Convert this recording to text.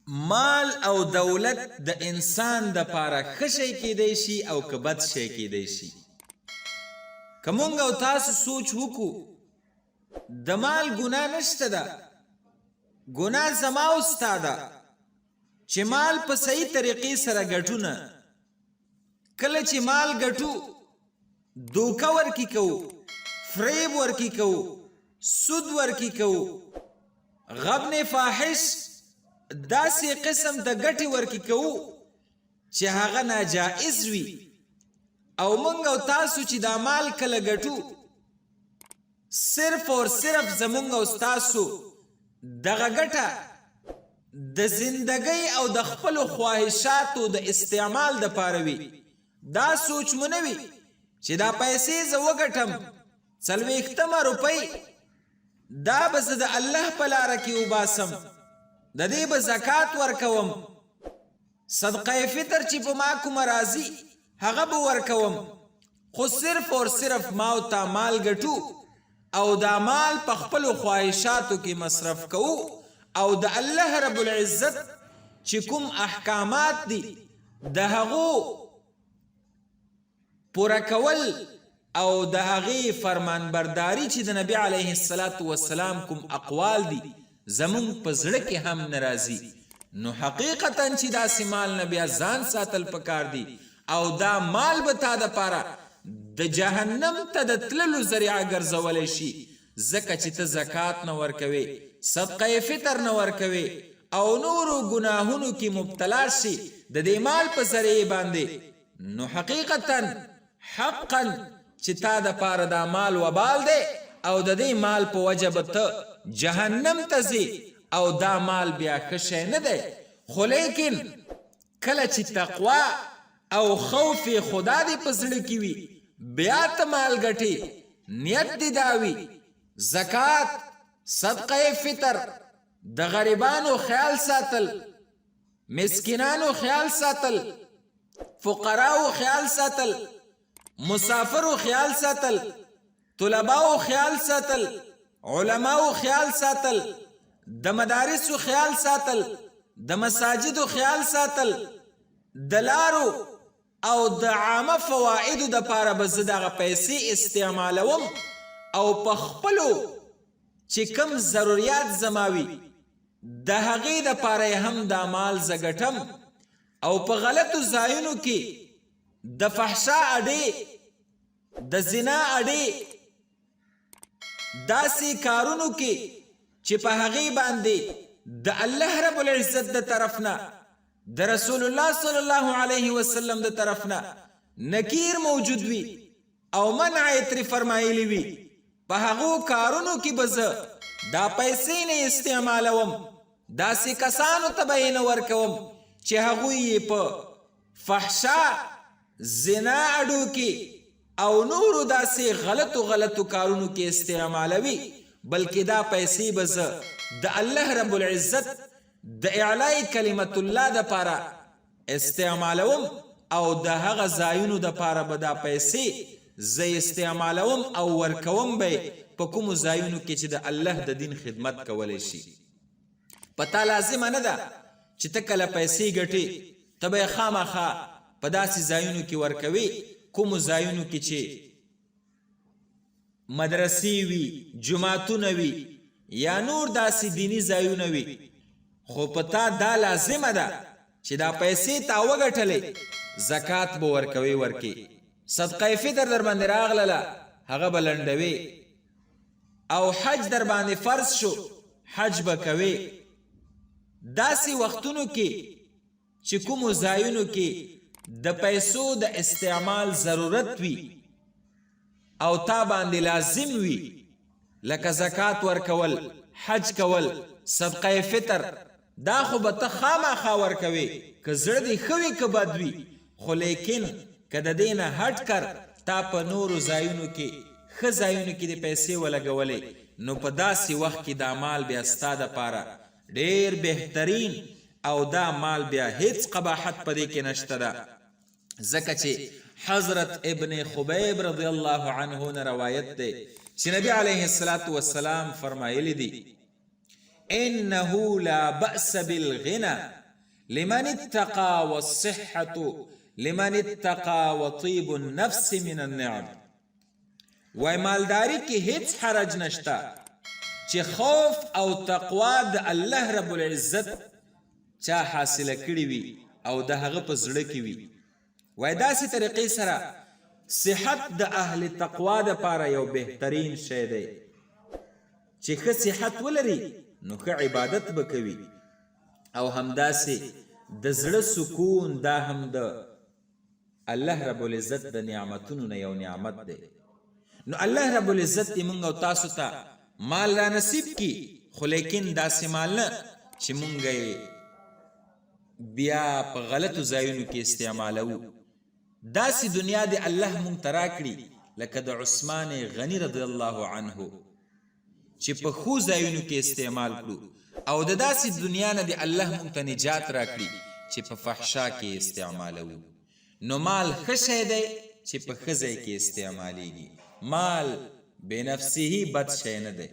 مال او دولت د انسان د پاره خشي کېدی شي او که بد شي کېدی شي. که مونږ او تاسو سوچ وکړو د مال ګناه نشته ده، ګناه زما او ستا ده چې مال په صحیح طریقې سره ګټو نه. کله چې مال ګټو دوکه ورکی کوو، فریب ورکی کوو، سود ورکی کوو، غبن فاحش داسې قسم د ګټې ورکی کوو چې هغه ناجائز وي. او مونږ او تاسو چې دا مال کله ګټو صرف اور صرف زمونږ او تاسو دغه ګټه د زندګۍ او د خپلو خواهشاتو د استعمال د پاره وي. دا سوچ مو نه وي چې دا پیسې زه وګټم 40 روپۍ دا به زه د الله په لاره کې وباسم، د دې به زکات ورکوم، صدقه فطر چې په ما کومه راځي هغه به ورکوم. خو صرف اور صرف ما او تا مال ګټو او دا مال په خپلو خواهشاتو کې مصرف کوو او د الله رب العزت چې کوم احکامات دي د هغو پوره کول او د هغې فرمانبرداري چې د نبي علیه السلام کوم اقوال دي زمونږ په زړه کې هم نه راځي، نو حقیقتا چې داسې مال نه بیا ځان ساتل پکار دي او دا مال به تا دپاره د جهنم ته د تللو ذریعه ګرځولی شي، ځکه چې ته زکات نه ورکوې، صدقه فطر نه ورکوې او نورو ګناهونو کې مبتلا شي د دې مال په ذریعې باندې. نو حقیقتا حقا چې تا دپاره دا مال وبال دی او د دې مال په وجه به ته جهنم ته ځي او دا مال بیا ښه شی نه دی. خو لیکن کله چې تقوا او خوف خدا دې په زړه کې وي بیا ته مال ګټې، نیت دې دا وي زکات، صدقه فطر، د غریبانو خیال ساتل، مسکینانو خیال ساتل، فقراو خیال ساتل، مسافرو خیال ساتل، طلباو خیال ساتل، علماو خیال ساتل، د مدارسو خیال ساتل، د مساجدو خیال ساتل، د لارو او د عامه فوائدو د پاره به زه دغه پیسې استعمالوم او په خپلو چې کم ضروریات زما وي د هغې د پاره هم دا مال زه ګټم او په غلطو ځایونو کې د فحشا اډې، د زنا اډې، داسې کارونو کې چې په هغې باندې د الله رب العزت د طرف نه، د رسول الله صلی الله علیه وسلم د طرف نه نکیر موجود وي او منع یې ترې فرمایلی وي، په هغو کارونو کې به زه دا پیسې نه استعمالوم، داسې کسانو ته به یې نه ورکوم چې هغوی یې په فحشا، زنا اډو کې او نورو داسې غلطو کارونو کې استعمالوي، بلکې دا پیسې به زه د الله رب العزت د اعلای کلمت الله د پاره استعمالوم او د هغه ځایونو د پاره به دا پیسې زه استعمالوم او ورکوم به په کومو ځایونو کې چې د الله د دین خدمت کولی شي. پتا لازمه نه ده چې ته کله پیسې ګټې ته به یې خامخا په داسې ځایونو کې ورکوي کومو ځایونو کې چې مدرسې وي، جماعتونه وي یا نور داسې دینی ځایونه وي، خو په تا دا لازمه ده چې دا پیسې تا وګټلې زکات به ورکوي ورکې، صدقه فطر در باندې راغلله هغه به لنډوي او حج در باندې فرض شو حج به کوي. داسې وختونو کې چې کومو ځایونو کې د پیسو د استعمال ضرورت وي او تا باندې لازم وي لکه زکات ورکول، حج کول، صدقه فطر، دا خو به ته خامخا ورکوي که زړه دې ښه وي که بد وي، خو لیکن که د دې نه هټ کر تا په نورو ځایونو کې ښه ځایونو کې د پیسې ولګولې نو په داسې وخت کې دا مال بیا ستا دپاره ډېر بهترین او دا مال بیا هیڅ قباحت په دې کې نشته ده، ځکه چې حضرت ابن خبیب رضی الله عنه نه روایت دی چې نبی علیه السلام فرمایلی دی انه لا بأس بالغنى لمن اتقى والصحة لمن اتقى وطيب النفس من النعم. وای مالداری کې هیڅ حرج نشتا چې خوف او تقوا د الله رب العزت چا حاصله کړي وي او د هغه په زړه کې وي. وای داسې طریقې سره صحت د اهل تقوا دپاره یو بهترین شی دی چې ښه صحت ولري نو ښه عبادت به کوي او همداسې د زړه سکون دا هم د الله رب العزت د نعمتونو نه یو نعمت دی. نو الله رب العزت دې موږ او تاسو ته مال را نصیب کی، خو لیکن داسې مال نه چې موږ یې بیا په غلطو ځایونو کې استعمالوو. داسې دنیا دې الله موږ ته راکړي لکه د عثمان غني رضی الله عنه چې په ښو ځایونو کې استعمال کړو، او د داسې دنیا نه دې الله موږ ته نجات راکړي چې په فحشا کې استعمالوو. نو مال ښه شی دی چې په ښه ځای کې استعمالیږي. مال بنفسه بد شی نه دی.